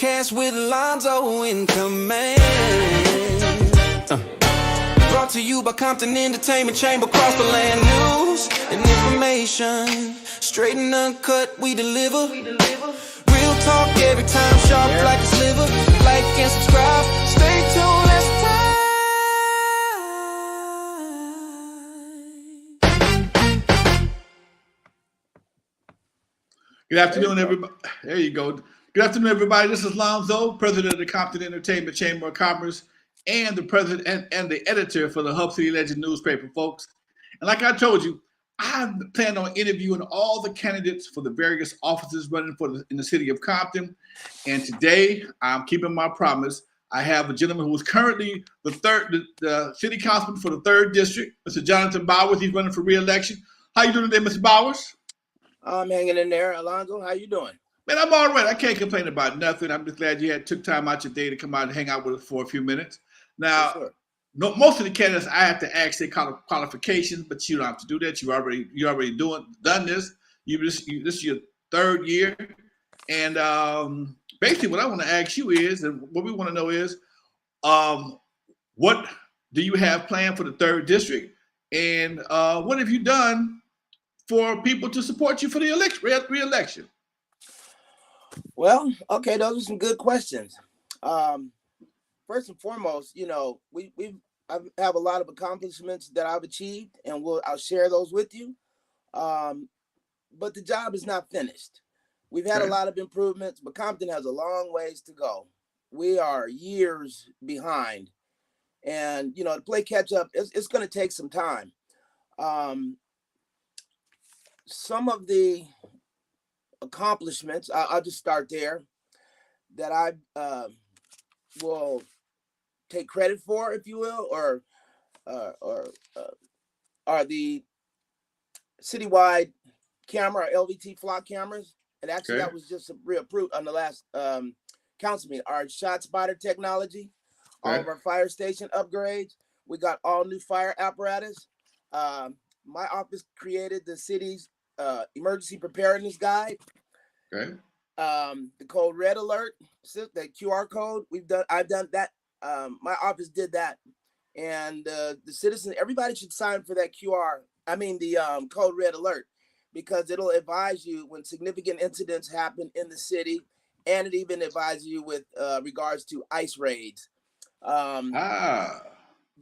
podcast with Lonzo in command. Brought to you by Compton Entertainment Chamber, across the land. News and information, straight and uncut, we deliver. Real talk every time, sharp like a sliver. Like and subscribe, stay tuned, let's time. Good afternoon, everybody. There you go. Good afternoon, everybody. This is Lonzo, president of the Compton Entertainment Chamber of Commerce, and the president and the editor for the Hub City Legend newspaper, folks. And like I told you, I plan on interviewing all the candidates for the various offices running in the city of Compton. And today, I'm keeping my promise. I have a gentleman who is currently the city councilman for the 3rd district, Mr. Jonathan Bowers. He's running for re-election. How you doing today, Mr. Bowers? I'm hanging in there. Alonzo, how you doing? Man, I'm all right. I can't complain about nothing. I'm just glad you took time out your day to come out and hang out with us for a few minutes. Now, sure. Most of the candidates I have to ask their qualifications, but you don't have to do that. You already done this. This is your 3rd year, and basically, what I want to ask you is, and what we want to know is, what do you have planned for the 3rd district, and what have you done for people to support you for the re-election? Well, okay, those are some good questions. First and foremost, I have a lot of accomplishments that I've achieved, and I'll share those with you. But the job is not finished. We've had a lot of improvements, but Compton has a long ways to go. We are years behind, and to play catch up, it's going to take some time. Some of the accomplishments, I'll just start there, that I will take credit for, if you will, or are the citywide camera, or LVT flock cameras. And actually, that was just reapproved on the last council meeting. Our shot spotter technology, all of our fire station upgrades. We got all new fire apparatus. My office created the city's emergency preparedness guide. The code red alert, the QR code. I've done that. My office did that, and the citizens, everybody should sign for that the code red alert, because it'll advise you when significant incidents happen in the city, and it even advises you with regards to ICE raids.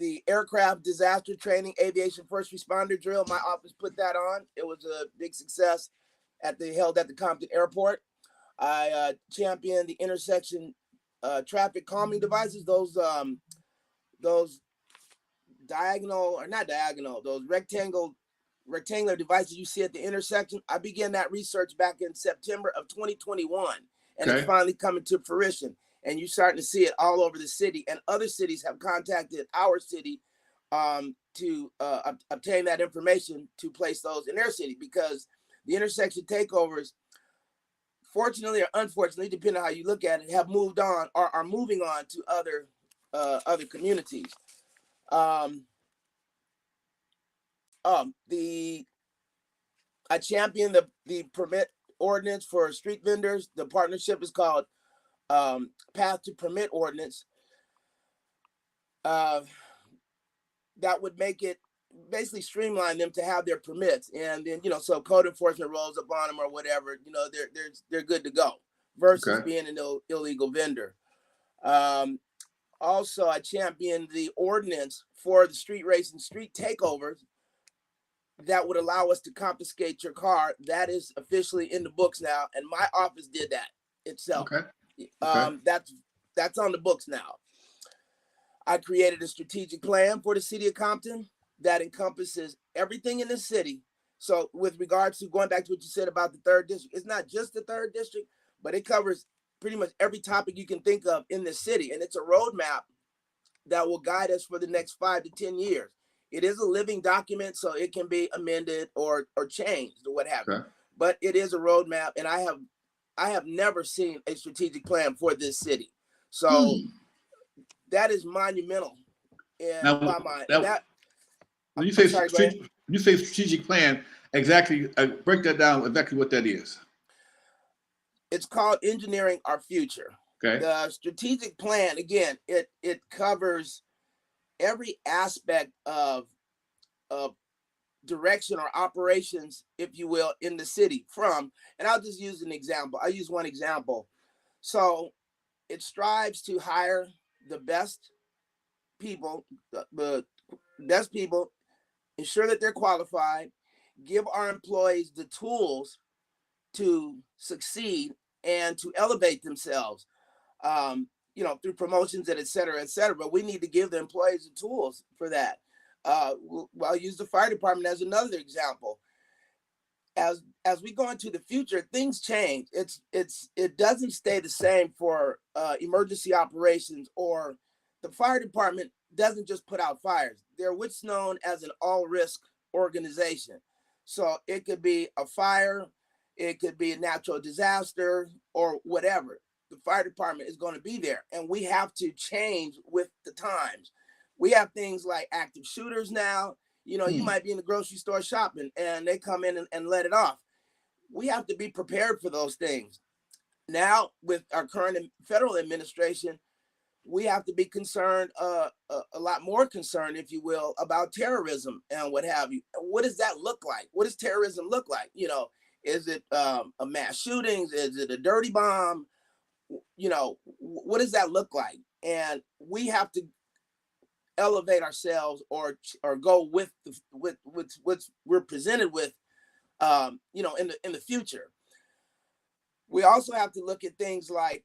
The aircraft disaster training, aviation first responder drill, my office put that on. It was a big success held at the Compton Airport. I championed the intersection traffic calming devices, those rectangular devices you see at the intersection. I began that research back in September of 2021, and it's finally coming to fruition. And you're starting to see it all over the city, and other cities have contacted our city to obtain that information to place those in their city, because the intersection takeovers, fortunately or unfortunately, depending on how you look at it, have moved on or are moving on to other communities. I championed the permit ordinance for street vendors. The partnership is called Path to Permit Ordinance. That would make it basically streamline them to have their permits, and then so code enforcement rolls up on them or whatever, they're good to go, versus being an illegal vendor. Also, I championed the ordinance for the street race and street takeovers that would allow us to confiscate your car. That is officially in the books now, and my office did that itself. That's on the books now. I created a strategic plan for the city of Compton that encompasses everything in the city. So with regards to going back to what you said about the 3rd district, it's not just the 3rd district, but it covers pretty much every topic you can think of in the city. And it's a roadmap that will guide us for the next 5 to 10 years. It is a living document, so it can be amended or changed or what have you. But it is a roadmap, and I have never seen a strategic plan for this city. So that is monumental in my mind. When you say strategic plan, exactly, break that down, exactly what that is. It's called Engineering Our Future. Okay. The strategic plan, again, it covers every aspect of direction or operations, if you will, in the city from, and I'll just use an example. I'll use one example. So it strives to hire the best people, the best people, ensure that they're qualified, give our employees the tools to succeed and to elevate themselves, through promotions and et cetera, et cetera. But we need to give the employees the tools for that. I'll use the fire department as another example. As we go into the future, things change. It doesn't stay the same for emergency operations, or the fire department doesn't just put out fires. They're what's known as an all-risk organization. So it could be a fire, it could be a natural disaster, or whatever. The fire department is going to be there, and we have to change with the times. We have things like active shooters now. You might be in the grocery store shopping and they come in and let it off. We have to be prepared for those things. Now, with our current federal administration, we have to be concerned, a lot more concerned, if you will, about terrorism and what have you. What does that look like? What does terrorism look like? Is it a mass shootings? Is it a dirty bomb? What does that look like? And we have to elevate ourselves or go with what we're presented with, in the future. We also have to look at things like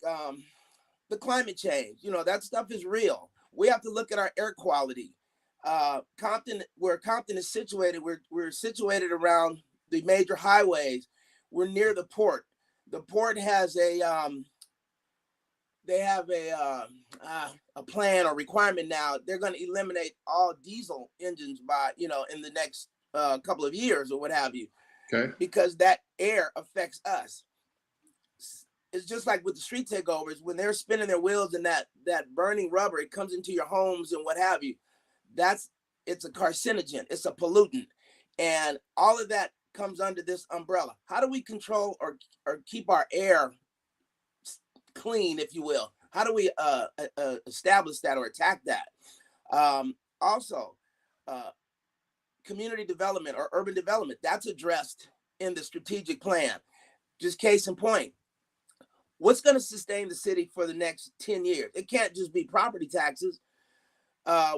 the climate change. That stuff is real. We have to look at our air quality. Where Compton is situated, we're situated around the major highways. We're near the port. The port has they have a plan or requirement now. They're going to eliminate all diesel engines by, in the next couple of years or what have you. Okay. Because that air affects us. It's just like with the street takeovers, when they're spinning their wheels and that burning rubber, it comes into your homes and what have you. It's a carcinogen. It's a pollutant. And all of that comes under this umbrella. How do we control or keep our air clean, if you will? How do we establish that or attack that? Also, community development or urban development, that's addressed in the strategic plan. Just case in point, what's going to sustain the city for the next 10 years? It can't just be property taxes.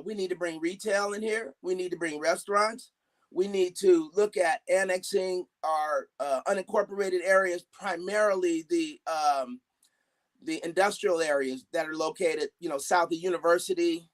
We need to bring retail in here. We need to bring restaurants. We need to look at annexing our unincorporated areas, primarily the industrial areas that are located, south of University,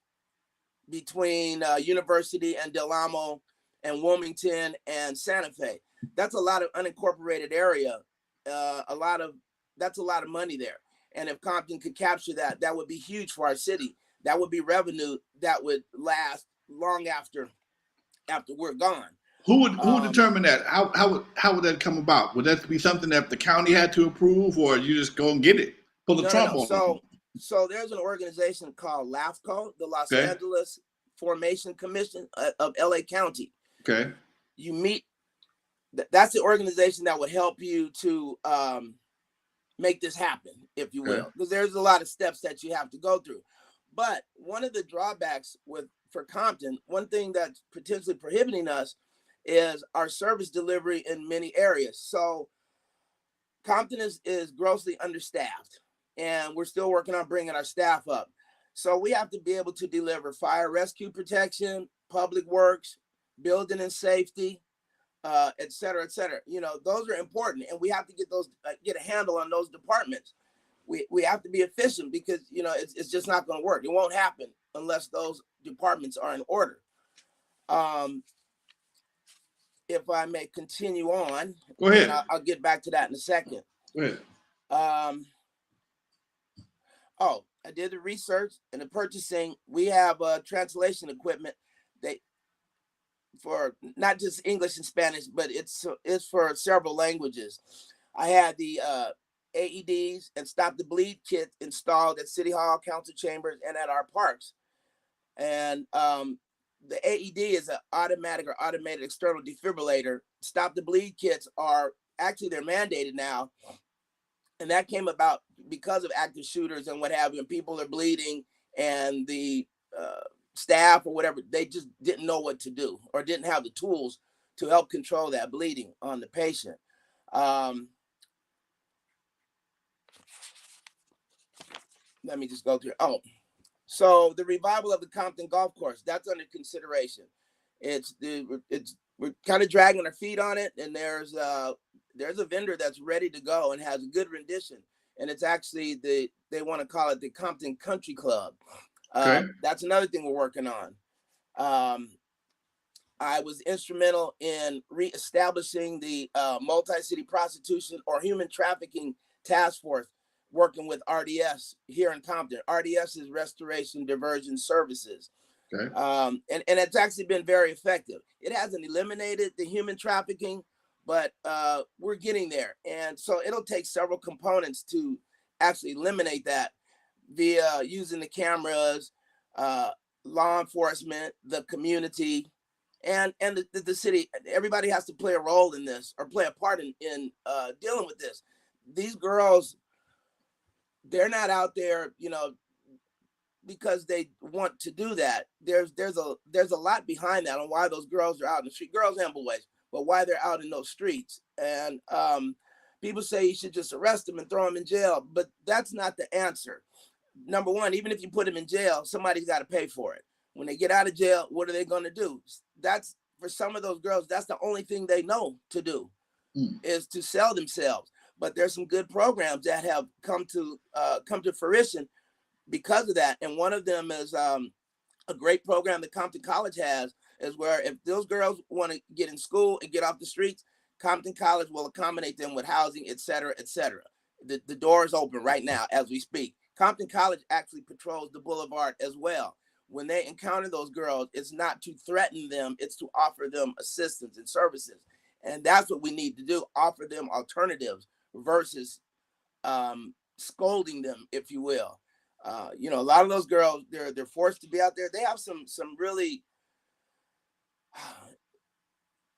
between University and Del Amo and Wilmington and Santa Fe. That's a lot of unincorporated area. That's a lot of money there. And if Compton could capture that, that would be huge for our city. That would be revenue that would last long after we're gone. Who would determine that? How would that come about? Would that be something that the county had to approve, or you just go and get it? Pull the Trump on them? So there's an organization called LAFCO, the Los Angeles Formation Commission of LA County. Okay. You meet. That's the organization that would help you to make this happen, if you will, because there's a lot of steps that you have to go through. But one of the drawbacks for Compton, one thing that's potentially prohibiting us is our service delivery in many areas. So Compton is grossly understaffed, and we're still working on bringing our staff up. So we have to be able to deliver fire rescue protection, public works, building and safety, et cetera, et cetera. Those are important, and we have to get a handle on those departments. We have to be efficient, because it's just not going to work. It won't happen unless those departments are in order. If I may continue on, go ahead. I'll get back to that in a second. Go ahead. I did the research and the purchasing. We have translation equipment for not just English and Spanish, but it's for several languages. I had the AEDs and Stop the Bleed kit installed at City Hall, council chambers, and at our parks. And the AED is an automatic or automated external defibrillator. Stop the Bleed kits they're mandated now. And that came about because of active shooters and what have you, and people are bleeding, and the staff or whatever, they just didn't know what to do or didn't have the tools to help control that bleeding on the patient. Let me just go through. Oh, so the revival of the Compton Golf Course, that's under consideration. We're kind of dragging our feet on it, and there's a vendor that's ready to go and has a good rendition, and it's actually they want to call it the Compton Country Club. Okay. That's another thing we're working on. I was instrumental in reestablishing the multi-city prostitution or human trafficking task force, working with RDS here in Compton. RDS is Restoration Diversion Services. Okay. And it's actually been very effective. It hasn't eliminated the human trafficking, but we're getting there. And so it'll take several components to actually eliminate that via using the cameras, law enforcement, the community, and the city. Everybody has to play a role in this, or play a part in dealing with this. These girls, they're not out there, because they want to do that. There's a lot behind that on why those girls are out in the street, girls and boys, but why they're out in those streets. And people say you should just arrest them and throw them in jail, but that's not the answer. Number one, even if you put them in jail, somebody's got to pay for it. When they get out of jail, what are they going to do? That's, for some of those girls, that's the only thing they know to do, is to sell themselves. But there's some good programs that have come to fruition because of that. And one of them is a great program that Compton College has, is where if those girls want to get in school and get off the streets, Compton College will accommodate them with housing, et cetera, et cetera. The door is open right now as we speak. Compton College actually patrols the boulevard as well. When they encounter those girls, it's not to threaten them, it's to offer them assistance and services. And that's what we need to do, offer them alternatives versus scolding them, if you will. A lot of those girls, they're forced to be out there. They have some really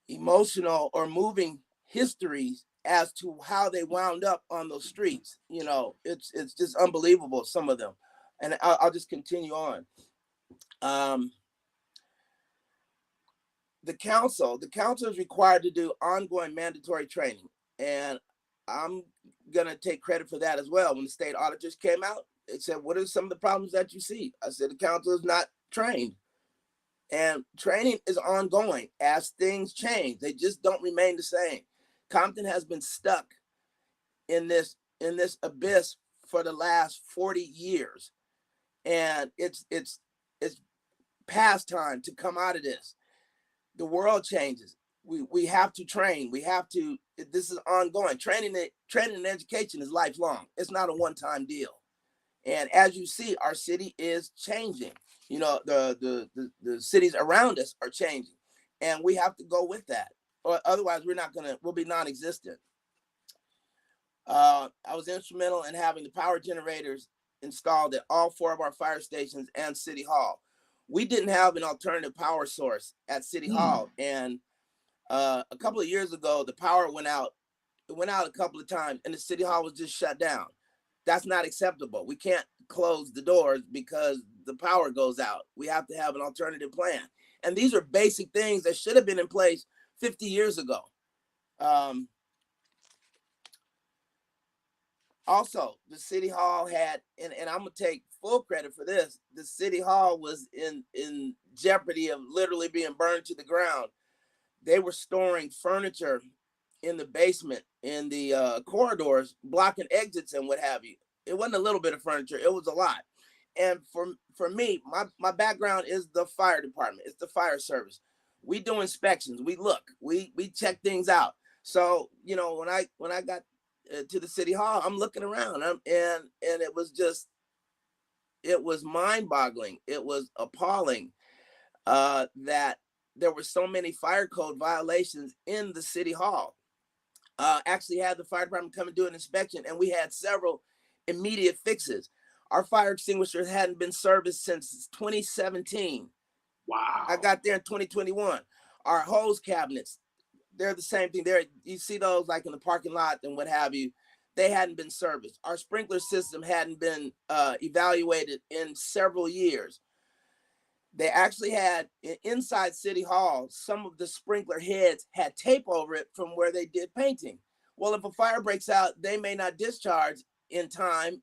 emotional or moving histories as to how they wound up on those streets. It's just unbelievable, some of them. And I'll just continue on. The council is required to do ongoing mandatory training, and I'm gonna take credit for that as well. When the state auditors came out, they said, what are some of the problems that you see? I said, the council is not trained. And training is ongoing as things change. They just don't remain the same. Compton has been stuck in this abyss for the last 40 years. And it's past time to come out of this. The world changes. We have to train. This is ongoing. Training and education is lifelong. It's not a one-time deal. And as you see, our city is changing. The cities around us are changing, and we have to go with that, or otherwise we'll be non-existent. I was instrumental in having the power generators installed at all 4 of our fire stations and City Hall. We didn't have an alternative power source at City Hall, and a couple of years ago, the power went out. It went out a couple of times, and the City Hall was just shut down. That's not acceptable. We can't close the doors because the power goes out. We have to have an alternative plan. And these are basic things that should have been in place 50 years ago. Also, the City Hall had, and I'm going to take full credit for this, the City Hall was in jeopardy of literally being burned to the ground. They were storing furniture in the basement, in the corridors, blocking exits and what have you. It wasn't a little bit of furniture, it was a lot. And for me, my background is the fire department. It's the fire service. We do inspections. We look. We check things out. So when I got to the City Hall, I'm looking around, and it was mind-boggling. It was appalling that there were so many fire code violations in the City Hall. Actually had the fire department come and do an inspection, and we had several immediate fixes. Our fire extinguishers hadn't been serviced since 2017. Wow. I got there in 2021. Our hose cabinets, they're the same thing. You see those like in the parking lot and what have you. they hadn't been serviced. Our sprinkler system hadn't been evaluated in several years. They actually had inside City Hall, some of the sprinkler heads had tape over it from where they did painting. Well, if a fire breaks out, they may not discharge in time,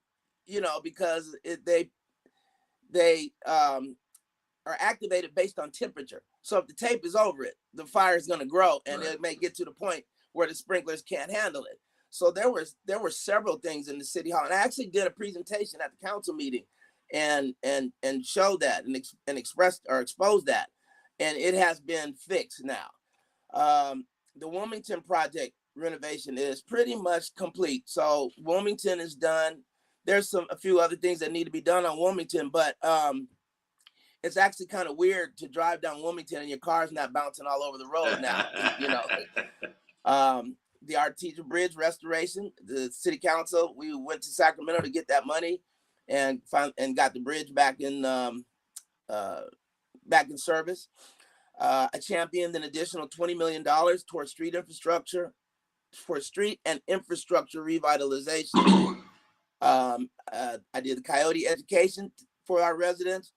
because they are activated based on temperature. So if the tape is over it, the fire is going to grow, and it may get to the point where the sprinklers can't handle it. So there were several things in the City Hall, and I actually did a presentation at the council meeting and showed that and expressed or exposed that, and it has been fixed now. The Wilmington project renovation is pretty much complete. So Wilmington is done. There's a few other things that need to be done on Wilmington, but it's actually kind of weird to drive down Wilmington and your car's not bouncing all over the road now. The Artesia Bridge restoration, the city council, we went to Sacramento to get that money and got the bridge back in service. I championed an additional $20 million towards street infrastructure and infrastructure revitalization. I did the Coyote education for our residents,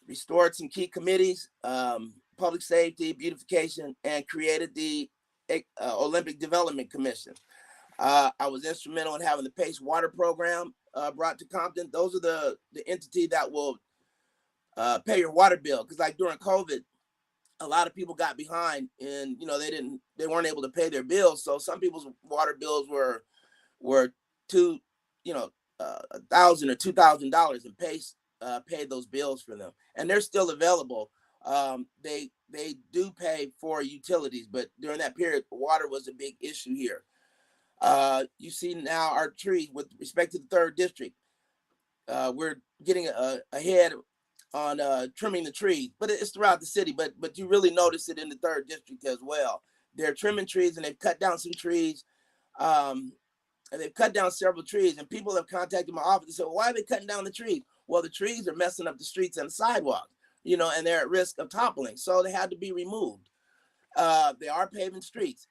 restored some key committees, public safety, beautification, and created the Olympic Development Commission. I was instrumental in having the PACE water program brought to Compton. Those are the entity that will pay your water bill, because like during COVID, a lot of people got behind and they weren't able to pay their bills. So some people's water bills were $1,000 or $2,000, and PACE paid those bills for them, and they're still available. They do pay for utilities, but during that period, water was a big issue here. You see now our tree with respect to the 3rd district. We're getting ahead on trimming the trees, but it's throughout the city. But you really notice it in the 3rd district as well. They're trimming trees, and they've cut down some trees. And they've cut down several trees, and people have contacted my office and said, well, why are they cutting down the trees? Well, the trees are messing up the streets and the sidewalks, and they're at risk of toppling. So they had to be removed. They are paving streets.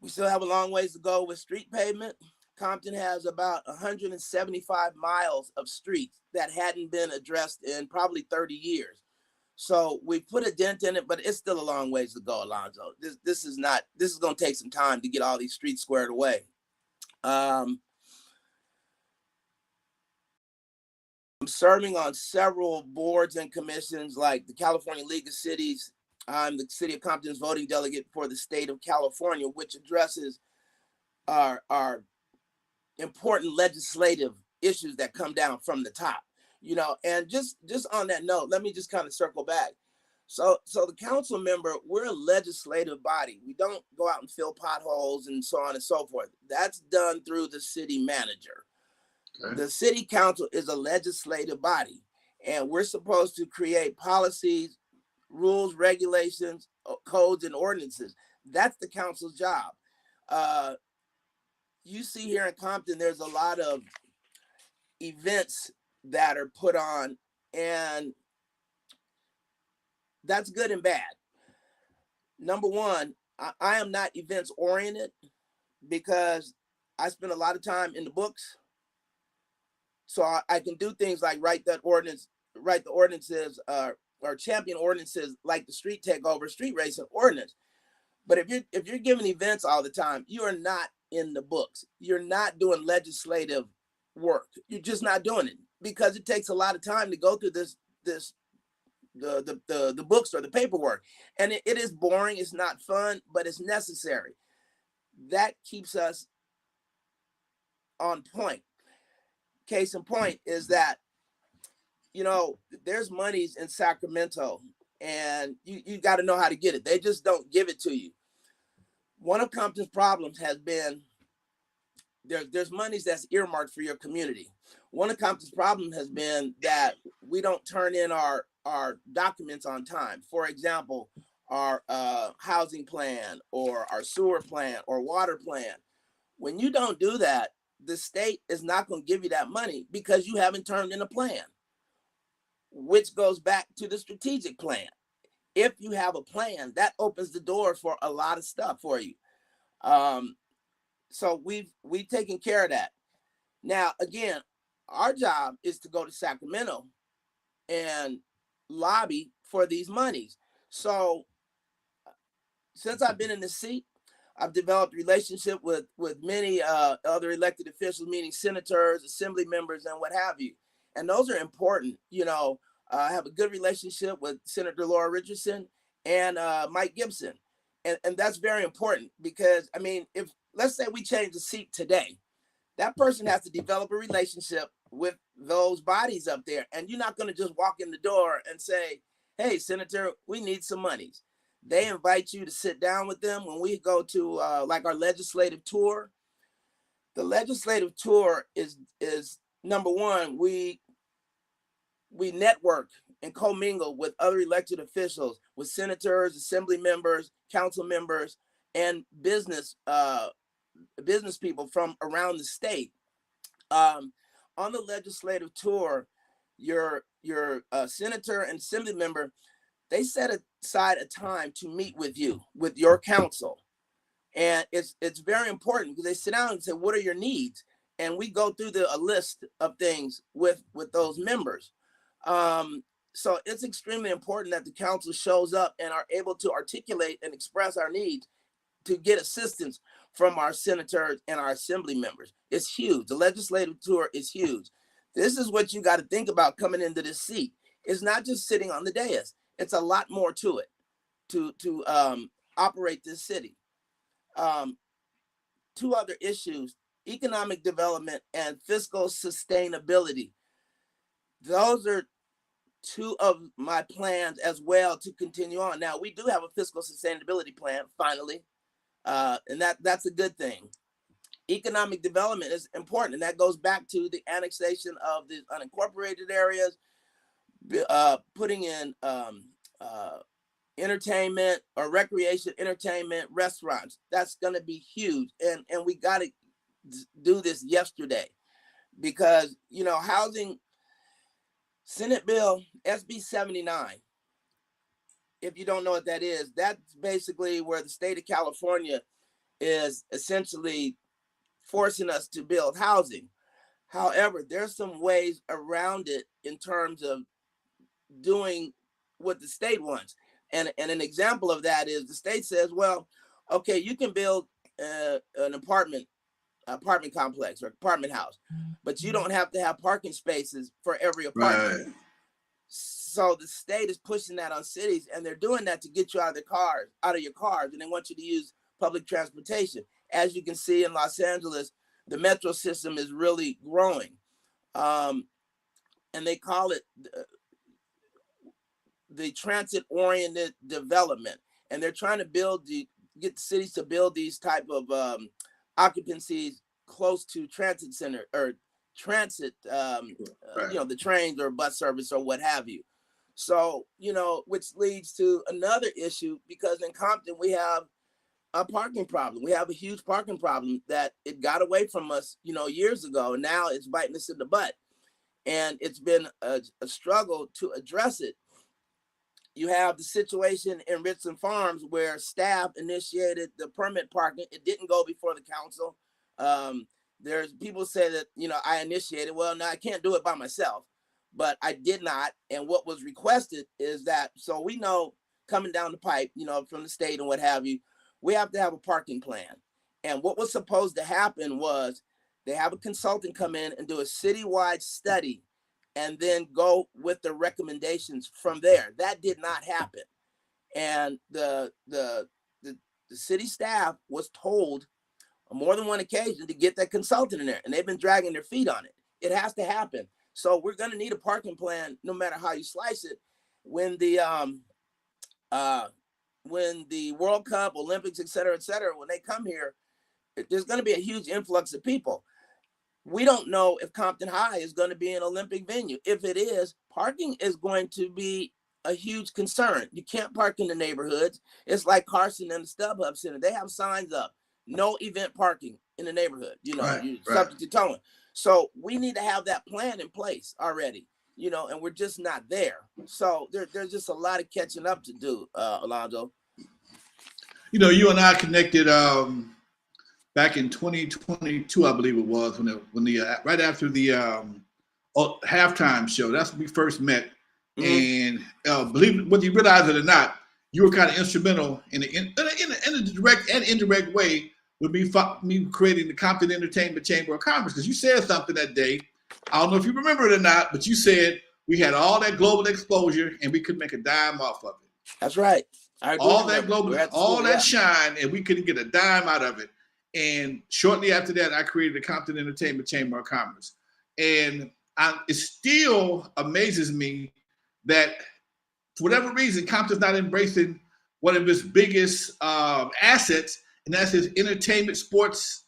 We still have a long ways to go with street pavement. Compton has about 175 miles of streets that hadn't been addressed in probably 30 years. So we put a dent in it, but it's still a long ways to go, Lonzo. This is going to take some time to get all these streets squared away. I'm serving on several boards and commissions, like the California League of Cities. I'm the City of Compton's voting delegate for the state of California, which addresses our important legislative issues that come down from the top. And just on that note, let me just kind of circle back. So the council member, we're a legislative body. We don't go out and fill potholes and so on and so forth. That's done through the city manager. Okay. The city council is a legislative body, and we're supposed to create policies, rules, regulations, codes, and ordinances. That's the council's job. You see here in Compton, there's a lot of events that are put on, and that's good and bad. Number one, I am not events oriented because I spend a lot of time in the books. So I can do things like write the ordinances, or champion ordinances like the street takeover, street racing ordinance. But if you're giving events all the time, you are not in the books. You're not doing legislative work. You're just not doing it, because it takes a lot of time to go through the books or the paperwork, and it is boring. It's not fun, but it's necessary. That keeps us on point. Case in point is that there's monies in Sacramento, and you got to know how to get it. They just don't give it to you. One of Compton's problems has been there's monies that's earmarked for your community. One of Compton's problems has been that we don't turn in our documents on time. For example, our housing plan or our sewer plan or water plan. When you don't do that, the state is not going to give you that money because you haven't turned in a plan, which goes back to the strategic plan. If you have a plan, that opens the door for a lot of stuff for you. So we've taken care of that. Now, again, our job is to go to Sacramento and lobby for these monies. So since I've been in the seat, I've developed a relationship with many other elected officials, meaning senators, assembly members, and what have you. And those are important. I have a good relationship with Senator Laura Richardson and Mike Gibson. And that's very important because, I mean, if let's say we change the seat today, that person has to develop a relationship with those bodies up there. And you're not going to just walk in the door and say, hey, Senator, we need some monies. They invite you to sit down with them when we go to like our legislative tour. The legislative tour is number one, we network and commingle with other elected officials, with senators, assembly members, council members, and business people from around the state. On the legislative tour, your senator and assembly member, they set aside a time to meet with you, with your council. And it's very important because they sit down and say, what are your needs? And we go through a list of things with those members. So it's extremely important that the council shows up and are able to articulate and express our needs to get assistance from our senators and our assembly members. It's huge. The legislative tour is huge. This is what you got to think about coming into this seat. It's not just sitting on the dais. It's a lot more to it to operate this city. Two other issues: economic development and fiscal sustainability. Those are two of my plans as well to continue on. Now, we do have a fiscal sustainability plan, finally, and that's a good thing. Economic development is important, and that goes back to the annexation of the unincorporated areas, putting in entertainment or recreation, entertainment, restaurants. That's going to be huge, and we got to do this yesterday because, housing, Senate Bill SB 79, if you don't know what that is, that's basically where the state of California is essentially forcing us to build housing. However, there's some ways around it in terms of doing what the state wants. And an example of that is the state says, well, okay, you can build an apartment complex or apartment house, but you don't have to have parking spaces for every apartment. Right. So the state is pushing that on cities, and they're doing that to get you out of your cars, and they want you to use public transportation. As you can see in Los Angeles, the metro system is really growing, and they call it the transit-oriented development, and they're trying to get the cities to build these type of occupancies close to transit center or transit, right. The trains or bus service or what have you. So, which leads to another issue, because in Compton we have a parking problem. We have a huge parking problem that it got away from us, years ago. And now it's biting us in the butt, and it's been a struggle to address it. You have the situation in Richland Farms where staff initiated the permit parking. It didn't go before the council. There's people say that, I initiated. Well, no, I can't do it by myself, but I did not. And what was requested is that, so we know coming down the pipe, from the state and what have you, we have to have a parking plan. And what was supposed to happen was they have a consultant come in and do a citywide study and then go with the recommendations from there. That did not happen. And the city staff was told on more than one occasion to get that consultant in there, and they've been dragging their feet on it. It has to happen. So we're going to need a parking plan no matter how you slice it. When the World Cup, Olympics, et cetera, when they come here, there's going to be a huge influx of people. We don't know if Compton High is going to be an Olympic venue. If it is, parking is going to be a huge concern. You can't park in the neighborhoods. It's like Carson and the StubHub Center. They have signs up, no event parking in the neighborhood, right, you're subject to towing. So we need to have that plan in place already, and we're just not there. So there's just a lot of catching up to do, Lonzo. You and I connected back in 2022, I believe it was, when the right after the halftime show. That's when we first met. And believe whether you realize it or not, you were kind of instrumental in a direct and indirect way with me creating the Compton Entertainment Chamber of Commerce, because you said something that day. I don't know if you remember it or not, but you said we had all that global exposure and we couldn't make a dime off of it. That's right. All that global, all that shine, and we couldn't get a dime out of it. And shortly after that, I created the Compton Entertainment Chamber of Commerce. And it still amazes me that for whatever reason, Compton's not embracing one of its biggest assets, and that's his entertainment sports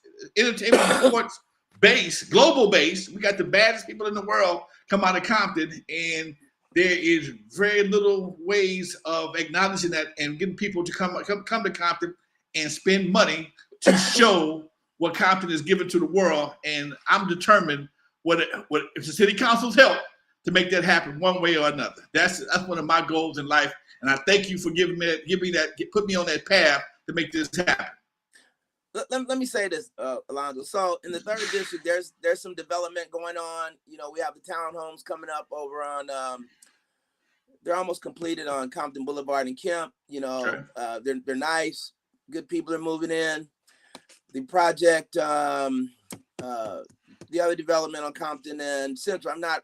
base, global base. We got the baddest people in the world come out of Compton, and there is very little ways of acknowledging that and getting people to come to Compton and spend money to show what Compton is giving to the world. And I'm determined if the city council's help to make that happen one way or another. That's one of my goals in life, and I thank you for put me on that path to make this happen. Let me say this, Lonzo. So in the 3rd district, there's some development going on. You know, we have the townhomes coming up over on. They're almost completed on Compton Boulevard and Kemp. You know, okay. They're nice. Good people are moving in. The project, the other development on Compton and Central, I'm not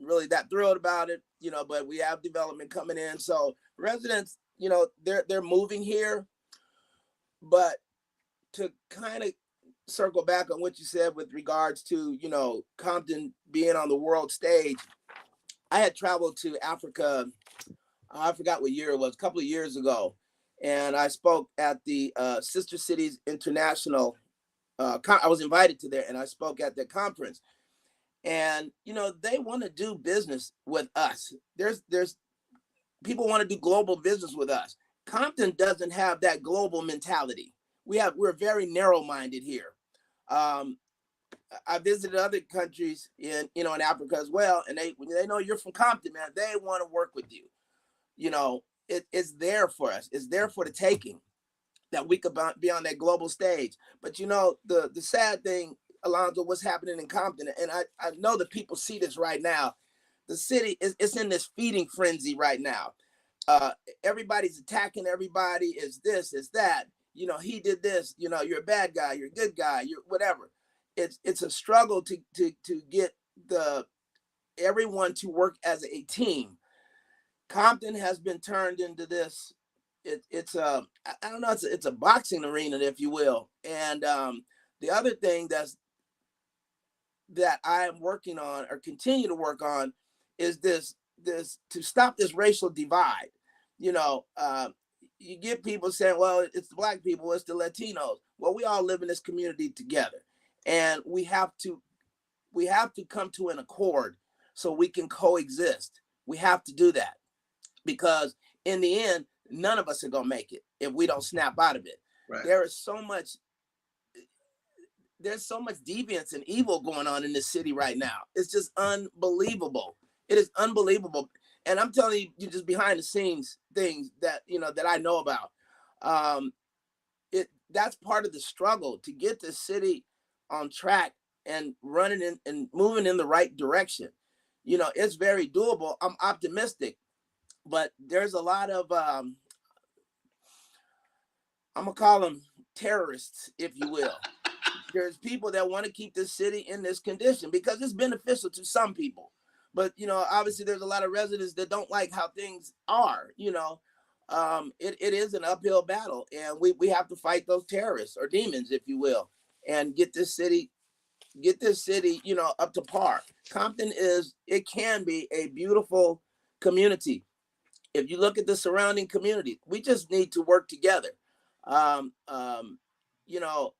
really that thrilled about it, you know, but we have development coming in. So residents, you know, they're moving here. But to kind of circle back on what you said with regards to, you know, Compton being on the world stage, I had traveled to Africa. I forgot what year it was, a couple of years ago. And I spoke at the Sister Cities International. I was invited to there, and I spoke at their conference. And, you know, they want to do business with us. There's people want to do global business with us. Compton doesn't have that global mentality. We're very narrow-minded here. I visited other countries in Africa as well, and when they know you're from Compton, man, they want to work with you. You know, it's there for us. It's there for the taking, that we could be on that global stage. But you know, the sad thing, Alonzo, what's happening in Compton, and I know that people see this right now. The city is in this feeding frenzy right now. Everybody's attacking everybody. Is this, is that? You know, he did this. You know, you're a bad guy. You're a good guy. You're whatever. It's a struggle to get everyone to work as a team. Compton has been turned into this. It's a boxing arena, if you will. And the other thing that I am working on, or continue to work on, is this to stop this racial divide. You know, you get people saying, well, it's the Black people, it's the Latinos. Well, we all live in this community together, and we have to come to an accord so we can coexist. We have to do that, because in the end, none of us are gonna make it if we don't snap out of it. Right. There's so much deviance and evil going on in this city right now. It's just unbelievable. It is unbelievable. And I'm telling you just behind the scenes things that, you know, that I know about. That's part of the struggle to get the city on track and running and moving in the right direction. You know, it's very doable. I'm optimistic, but there's a lot of, I'm gonna call them terrorists, if you will. There's people that want to keep this city in this condition because it's beneficial to some people. But, you know, obviously there's a lot of residents that don't like how things are, you know. It is an uphill battle, and we have to fight those terrorists or demons, if you will, and get this city, you know, up to par. Compton can be a beautiful community. If you look at the surrounding community, we just need to work together. You know,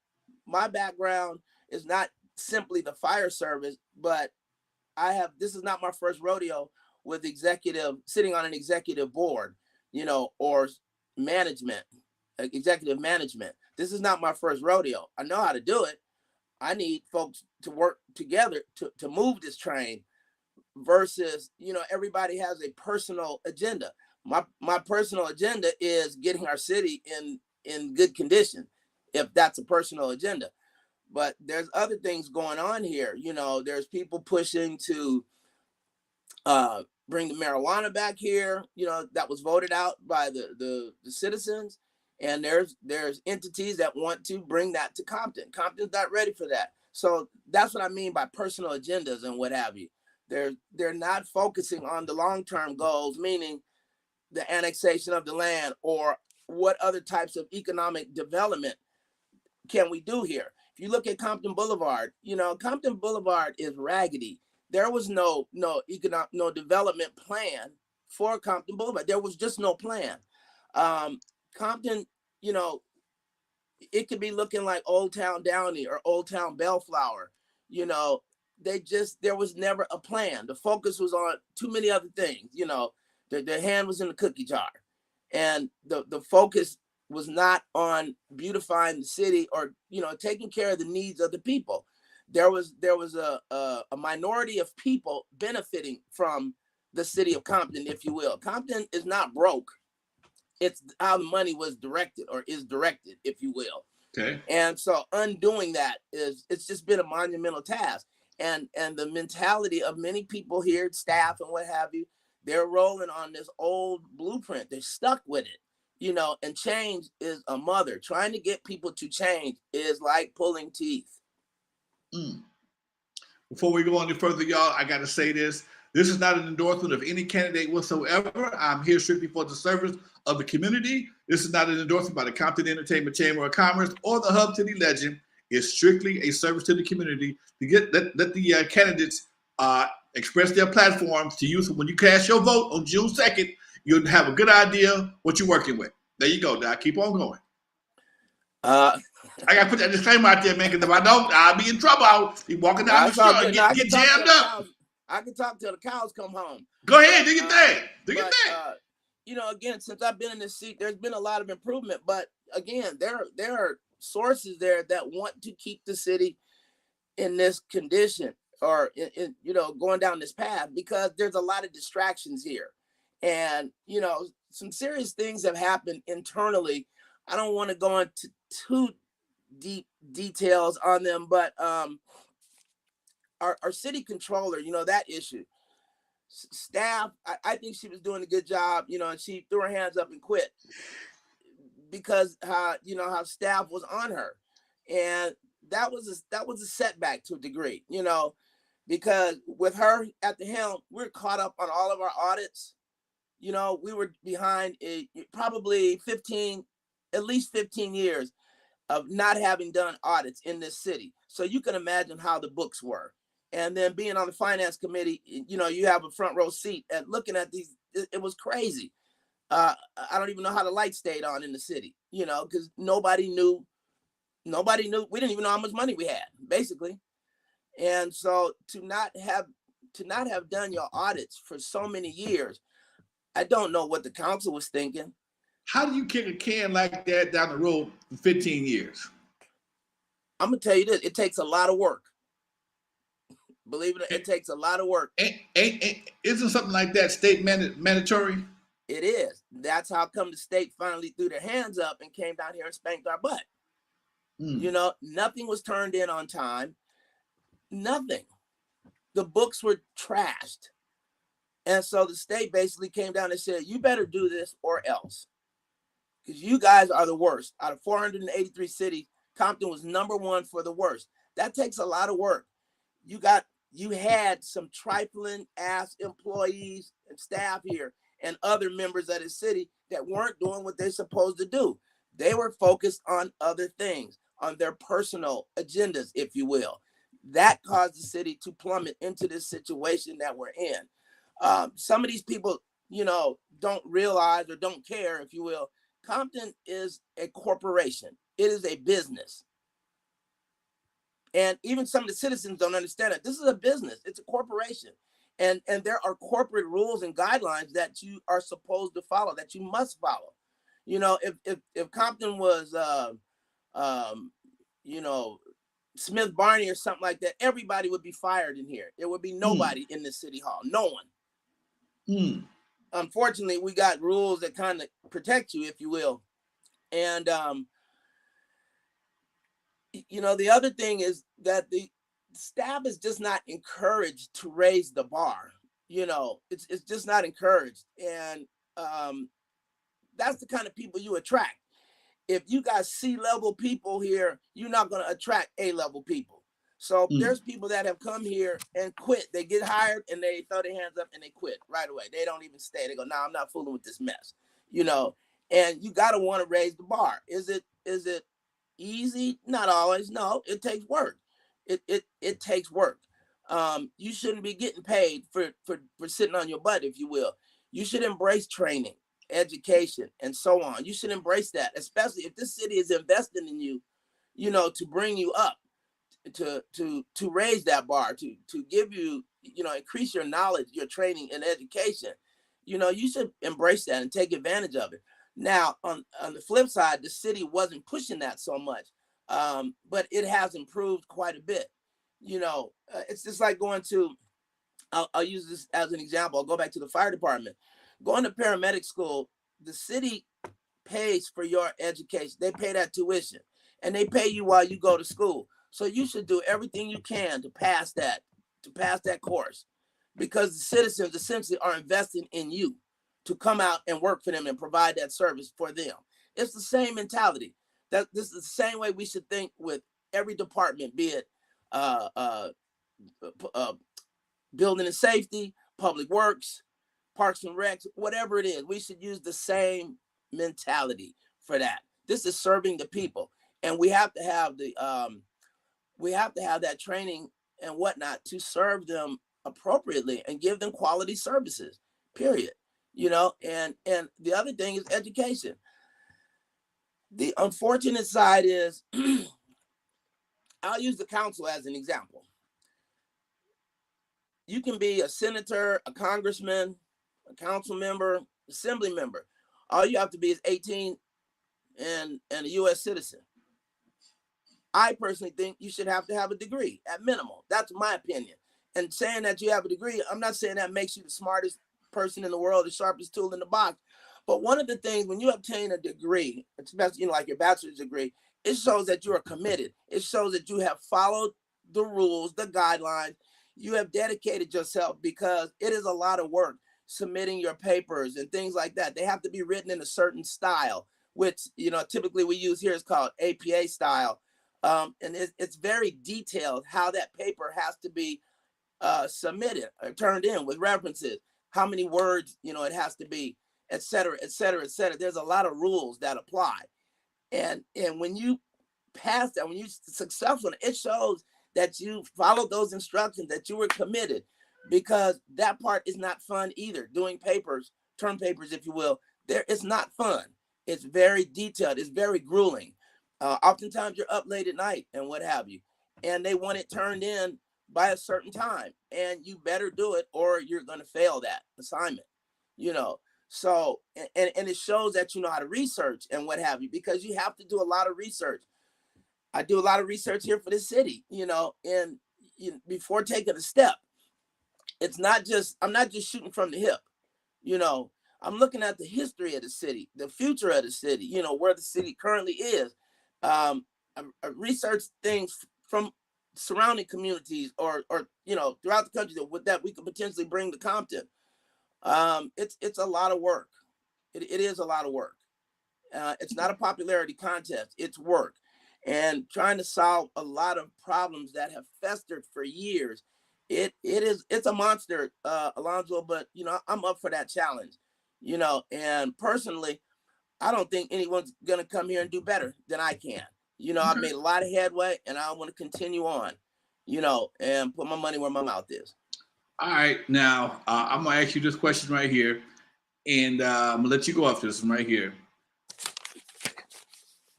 my background is not simply the fire service, but this is not my first rodeo with sitting on an executive board, you know, or executive management. This is not my first rodeo. I know how to do it. I need folks to work together to move this train versus, you know, everybody has a personal agenda. My personal agenda is getting our city in good condition. if that's a personal agenda. But there's other things going on here. You know, there's people pushing to bring the marijuana back here. You know, that was voted out by the citizens. And there's entities that want to bring that to Compton. Compton's not ready for that. So that's what I mean by personal agendas and what have you. They're not focusing on the long-term goals, meaning the annexation of the land or what other types of economic development can we do here. If you look at Compton Boulevard, you know, Compton Boulevard is raggedy. There was no development plan for Compton Boulevard. There was just no plan. Compton, you know, it could be looking like Old Town Downey or Old Town Bellflower. You know, there was never a plan. The focus was on too many other things. You know, their hand was in the cookie jar, and the focus was not on beautifying the city or, you know, taking care of the needs of the people. There was a minority of people benefiting from the city of Compton, if you will. Compton is not broke. It's how the money was directed or is directed, if you will. Okay. And so undoing that it's just been a monumental task. And the mentality of many people here, staff and what have you, they're rolling on this old blueprint. They're stuck with it, you know, and change is a mother. Trying to get people to change is like pulling teeth. Before we go any further, y'all, I got to say this. This is not an endorsement of any candidate whatsoever. I'm here strictly for the service of the community. This is not an endorsement by the Compton Entertainment Chamber of Commerce or the Hub City Legend. It's strictly a service to the community to let the candidates express their platforms to you. So when you cast your vote on June 2nd, you'll have a good idea what you're working with. There you go, Doc. Keep on going. I got to put that disclaimer out there, man, because if I don't, I'll be in trouble. I'll be walking down the street and get jammed up. I can talk till the cows come home. Go ahead, do your thing. Do your thing. You know, again, since I've been in this seat, there's been a lot of improvement. But again, there are sources there that want to keep the city in this condition or, in you know, going down this path because there's a lot of distractions here. And, you know, some serious things have happened internally. I don't want to go into too deep details on them, but our city controller, you know, that issue, staff, I think she was doing a good job, you know, and she threw her hands up and quit because how staff was on her. And that was a setback to a degree, you know, because with her at the helm, we're caught up on all of our audits. You know, we were behind probably at least 15 years of not having done audits in this city. So you can imagine how the books were. And then being on the finance committee, you know, you have a front row seat at looking at these. It was crazy. I don't even know how the lights stayed on in the city, you know, because nobody knew. We didn't even know how much money we had, basically. And so to not have done your audits for so many years, I don't know what the council was thinking. How do you kick a can like that down the road for 15 years? I'm gonna tell you this: it takes a lot of work. Believe it, it takes a lot of work. Isn't something like that state mandatory? It is. That's how come the state finally threw their hands up and came down here and spanked our butt. You know, nothing was turned in on time. Nothing. The books were trashed. And so the state basically came down and said, you better do this or else. Because you guys are the worst. Out of 483 cities, Compton was #1 for the worst. That takes a lot of work. You had some trifling ass employees and staff here and other members of the city that weren't doing what they're supposed to do. They were focused on other things, on their personal agendas, if you will. That caused the city to plummet into this situation that we're in. Some of these people, you know, don't realize or don't care, if you will. Compton is a corporation. It is a business. And even some of the citizens don't understand it. This is a business. It's a corporation. And there are corporate rules and guidelines that you are supposed to follow, that you must follow. You know, if Compton was, you know, Smith Barney or something like that, everybody would be fired in here. There would be nobody in the city hall. No one. Unfortunately, we got rules that kind of protect you, if you will. And The other thing is that the staff is just not encouraged to raise the bar. It's just not encouraged, and that's the kind of people you attract. If you got C-level people here, you're not going to attract A-level people. So there's people that have come here and quit. They get hired and they throw their hands up and they quit right away. They don't even stay. They go, "No, I'm not fooling with this mess." And you got to want to raise the bar. Is it easy? Not always. No, it takes work. It takes work. You shouldn't be getting paid for sitting on your butt, if you will. You should embrace training, education, and so on. You should embrace that, especially if this city is investing in you, to bring you up, to raise that bar, to give you, increase your knowledge, your training, and education. You should embrace that and take advantage of it. Now, on the flip side, the city wasn't pushing that so much, but it has improved quite a bit. It's just like going to, I'll use this as an example. I'll go back to the fire department. Going to paramedic school, the city pays for your education. They pay that tuition, and they pay you while you go to school. So you should do everything you can to pass that course, because the citizens essentially are investing in you to come out and work for them and provide that service for them. It's the same mentality. That this is the same way we should think with every department, be it building and safety, public works, parks and recs, whatever it is. We should use the same mentality for that. This is serving the people, and we have to have that training and whatnot to serve them appropriately and give them quality services, period. And the other thing is education. The unfortunate side is I'll use the council as an example. You can be a senator, a congressman, a council member, assembly member. All you have to be is 18 and a U.S. citizen. I personally think you should have to have a degree at minimum. That's my opinion. And saying that you have a degree, I'm not saying that makes you the smartest person in the world, the sharpest tool in the box. But one of the things, when you obtain a degree, especially like your bachelor's degree, it shows that you are committed. It shows that you have followed the rules, the guidelines. You have dedicated yourself, because it is a lot of work submitting your papers and things like that. They have to be written in a certain style, which typically we use here is called APA style. And it's very detailed how that paper has to be submitted or turned in with references, how many words it has to be, et cetera, et cetera, et cetera. There's a lot of rules that apply, and when you pass that, when you're successful, it shows that you followed those instructions, that you were committed, because that part is not fun either. Doing papers, term papers, if you will, it's not fun. It's very detailed. It's very grueling. Oftentimes you're up late at night and what have you, and they want it turned in by a certain time, and you better do it or you're going to fail that assignment. So and it shows that you know how to research and what have you, because you have to do a lot of research. I do a lot of research here for the city, and before taking a step, I'm not just shooting from the hip. I'm looking at the history of the city, the future of the city, where the city currently is. I research things from surrounding communities or throughout the country that we could potentially bring to Compton. It's a lot of work. It is a lot of work. It's not a popularity contest. It's work, and trying to solve a lot of problems that have festered for years. It's a monster, Lonzo. But I'm up for that challenge. And personally, I don't think anyone's gonna come here and do better than I can. I've made a lot of headway, and I want to continue on. And put my money where my mouth is. All right, now I'm gonna ask you this question right here, and I'm gonna let you go after this one right here.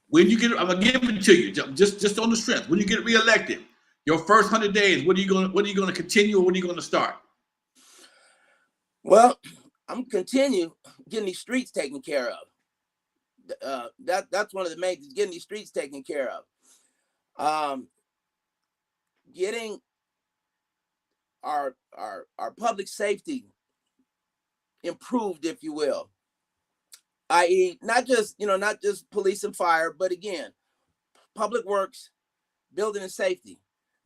When you get, I'm gonna give it to you, just on the strength. When you get reelected, your first 100 days, what are you gonna continue, or what are you gonna start? Well, I'm continue getting these streets taken care of. That's one of the main things, getting these streets taken care of. Getting our public safety improved, if you will, i.e., not just police and fire, but again, public works, building and safety.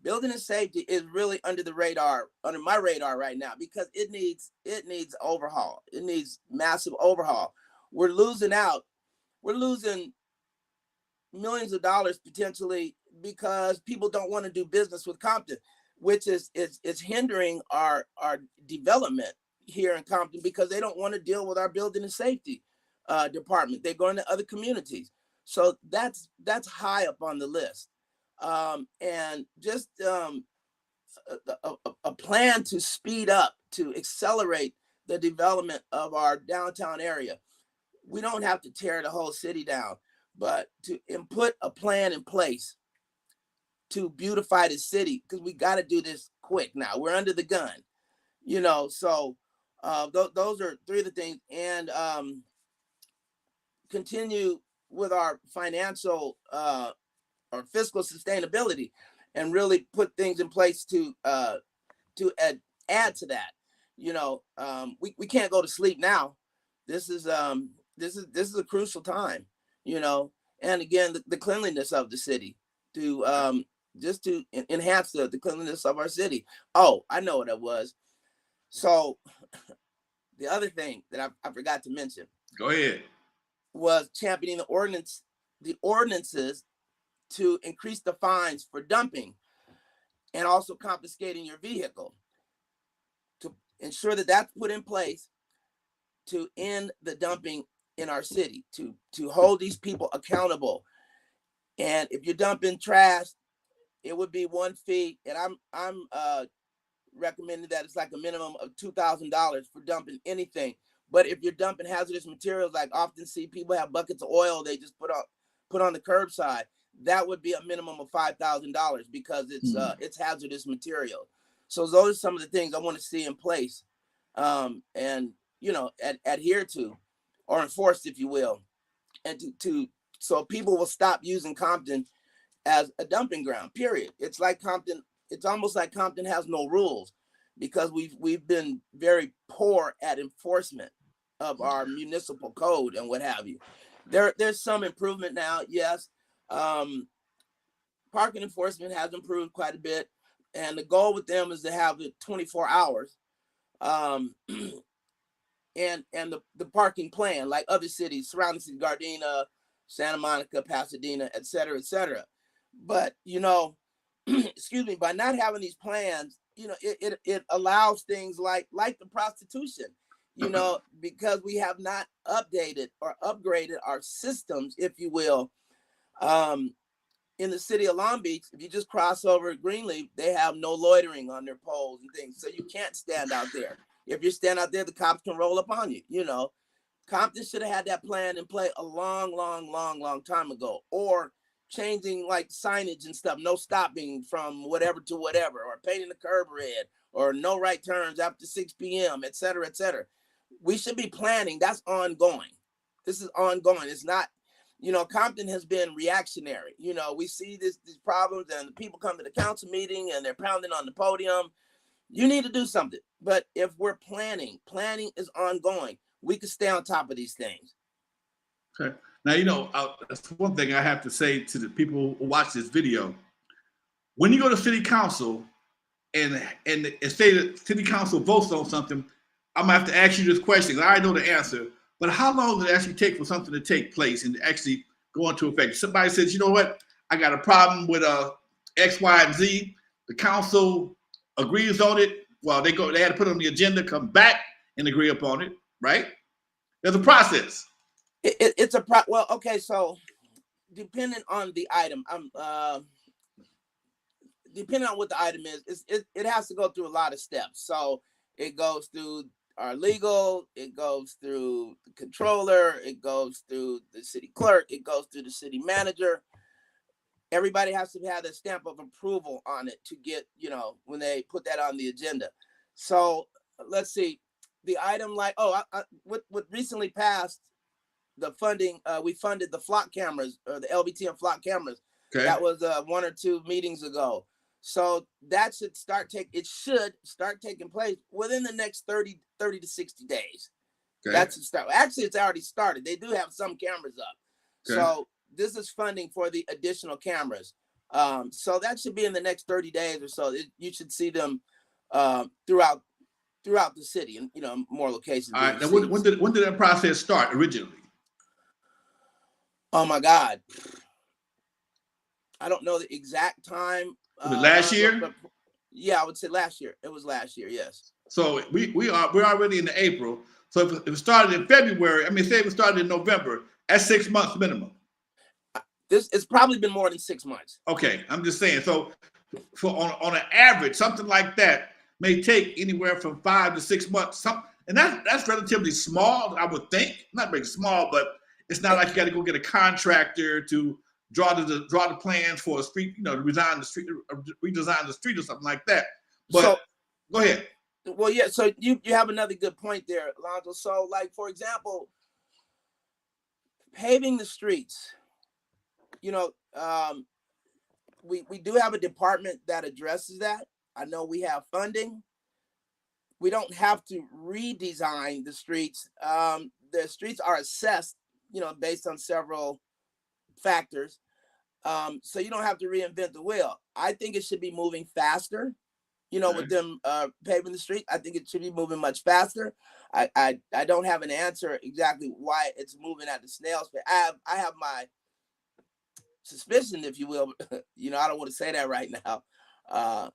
Building and safety is really under my radar right now, because it needs overhaul. It needs massive overhaul. We're losing millions of dollars potentially because people don't want to do business with Compton, which is hindering our development here in Compton, because they don't want to deal with our building and safety department. They're going to other communities. So that's high up on the list. And just a plan to speed up, to accelerate the development of our downtown area. We don't have to tear the whole city down, but to put a plan in place to beautify the city, because we got to do this quick now. We're under the gun, so those are three of the things. And continue with our financial or fiscal sustainability, and really put things in place to add to that. We can't go to sleep now. This is a crucial time, and again, the cleanliness of the city, to just to enhance the cleanliness of our city. Oh, I know what it was. So the other thing that I forgot to mention, go ahead, was championing the ordinances to increase the fines for dumping, and also confiscating your vehicle, to ensure that that's put in place to end the dumping in our city, to hold these people accountable. And if you're dumping trash, it would be one fee, and I'm recommending that it's like a minimum of $2,000 for dumping anything. But if you're dumping hazardous materials, like often see people have buckets of oil they just put on the curbside, that would be a minimum of $5,000, because it's hazardous material. So those are some of the things I want to see in place, and adhere to, or enforced, if you will, and so people will stop using Compton as a dumping ground. Period. It's almost like Compton has no rules, because we've been very poor at enforcement of our municipal code and what have you. There's some improvement now, yes. Parking enforcement has improved quite a bit, and the goal with them is to have it 24 hours. And the parking plan, like other cities, surrounding cities, Gardena, Santa Monica, Pasadena, et cetera, et cetera. But, excuse me, by not having these plans, it allows things like the prostitution, because we have not updated or upgraded our systems, if you will. In the city of Long Beach, if you just cross over Greenleaf, they have no loitering on their poles and things. So you can't stand out there. If you stand out there, the cops can roll up on you, Compton should have had that plan in play a long, long, long, long time ago, or changing like signage and stuff, no stopping from whatever to whatever, or painting the curb red, or no right turns after 6 p.m., et cetera, et cetera. We should be planning. That's ongoing. This is ongoing. It's not, Compton has been reactionary. We see these problems, and the people come to the council meeting and they're pounding on the podium. You need to do something. But if we're planning is ongoing. We can stay on top of these things. Okay. Now, that's one thing I have to say to the people who watch this video. When you go to city council and say that city council votes on something, I'm gonna have to ask you this question. I already know the answer, but how long does it actually take for something to take place and actually go into effect? Somebody says, you know what, I got a problem with X, Y, and Z. The council agrees on it. Well, they had to put it on the agenda, come back and agree upon it, right? There's a process. Well, okay, so depending on the item, depending on what the item is, it has to go through a lot of steps. So it goes through our legal, it goes through the controller, it goes through the city clerk, it goes through the city manager. Everybody has to have a stamp of approval on it to get, when they put that on the agenda. So let's see, the item like, what recently passed, the funding, we funded the flock cameras, or the LBTM flock cameras. Okay. That was 1 or 2 meetings ago. So that should start taking place within the next 30 to 60 days. Okay. That's the start. Actually, it's already started. They do have some cameras up. Okay. So this is funding for the additional cameras. So that should be in the next 30 days or so. You should see them throughout the city, and more locations. All right. Now, when did that process start originally? Oh my God, I don't know the exact time. Was it last year? But yeah, I would say last year. It was last year. Yes. So we're already in the April. So if it started in February, say if it started in November, that's 6 months minimum. It's probably been more than 6 months. Okay, I'm just saying. So on an average, something like that may take anywhere from 5 to 6 months. And that's relatively small, I would think. Not very small, but it's not like you got to go get a contractor to draw the plans for a street, redesign the street or something like that. But so, go ahead. Well, yeah. So you have another good point there, Lonzo. So, like, for example, paving the streets. We do have a department that addresses that. I know we have funding. We don't have to redesign the streets. The streets are assessed, based on several factors. So you don't have to reinvent the wheel. I think it should be moving faster. With them paving the street, I think it should be moving much faster. I don't have an answer exactly why it's moving at the snail's pace. I have my suspicion, if you will. I don't want to say that right now. I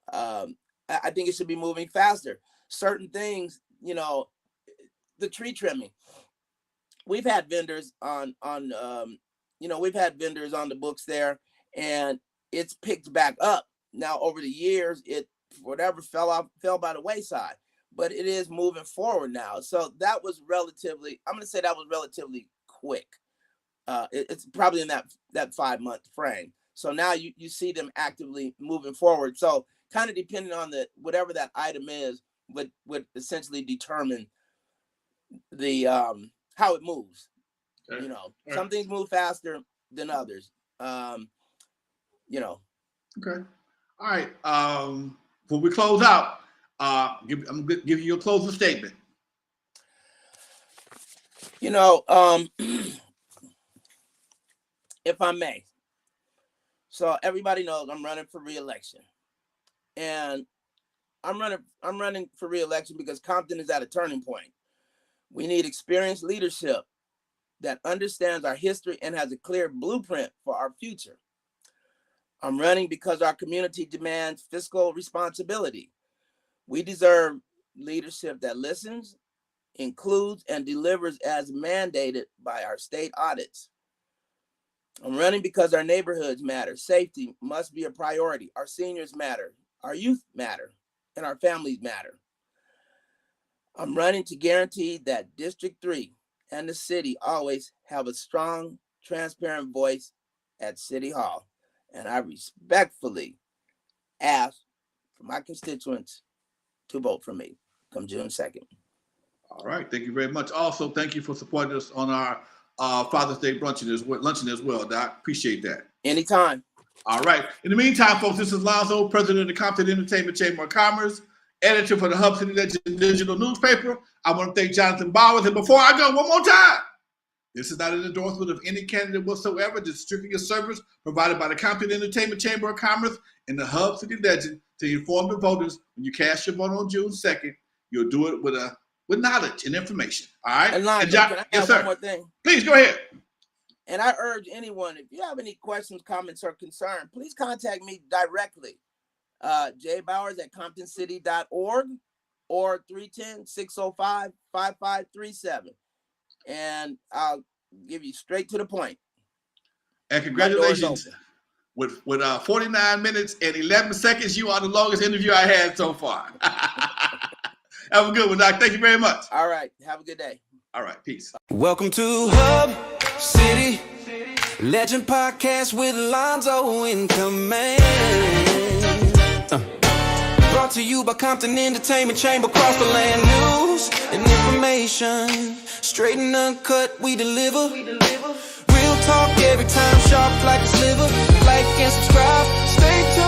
think it should be moving faster. Certain things, the tree trimming. We've had vendors on the books there, and it's picked back up. Now over the years, it fell by the wayside, but it is moving forward now. So that was relatively quick. It's probably in that 5 month frame. So now you see them actively moving forward. So kind of depending on whatever that item is, would essentially determine the how it moves. Okay. Some things move faster than others. Okay. All right. Before we close out, I'm going to give you your closing statement. If I may. So everybody knows I'm running for re-election. And I'm running for re-election because Compton is at a turning point. We need experienced leadership that understands our history and has a clear blueprint for our future. I'm running because our community demands fiscal responsibility. We deserve leadership that listens, includes, and delivers as mandated by our state audits. I'm running because our neighborhoods matter. Safety must be a priority. Our seniors matter. Our youth matter. And our families matter. I'm running to guarantee that District 3 and the city always have a strong, transparent voice at City Hall. And I respectfully ask for my constituents to vote for me come June 2nd. All right. Thank you very much. Also, thank you for supporting us on our Father's Day luncheon as well, Doc. Appreciate that. Anytime. All right. In the meantime, folks, this is Lonzo, president of the Compton Entertainment Chamber of Commerce, editor for the Hub City Legend digital newspaper. I want to thank Jonathan Bowers. And before I go, one more time, this is not an endorsement of any candidate whatsoever. This is strictly a service provided by the Compton Entertainment Chamber of Commerce and the Hub City Legend to inform the voters when you cast your vote on June 2nd. You'll do it with knowledge and information. All right. And Lonzo, can I add one more thing? Please go ahead. And I urge anyone, if you have any questions, comments, or concern, please contact me directly. jbowers@comptoncity.org or 310-605-5537. And I'll give you straight to the point. And congratulations. With 49 minutes and 11 seconds, you are the longest interview I had so far. Have a good one, Doc. Thank you very much. All right. Have a good day. All right. Peace. Welcome to Hub City Legend Podcast with Lonzo in command. Brought to you by Compton Entertainment Chamber, across the land. News and information, straight and uncut, we deliver. Real talk every time, sharp like a sliver. Like and subscribe, stay tuned.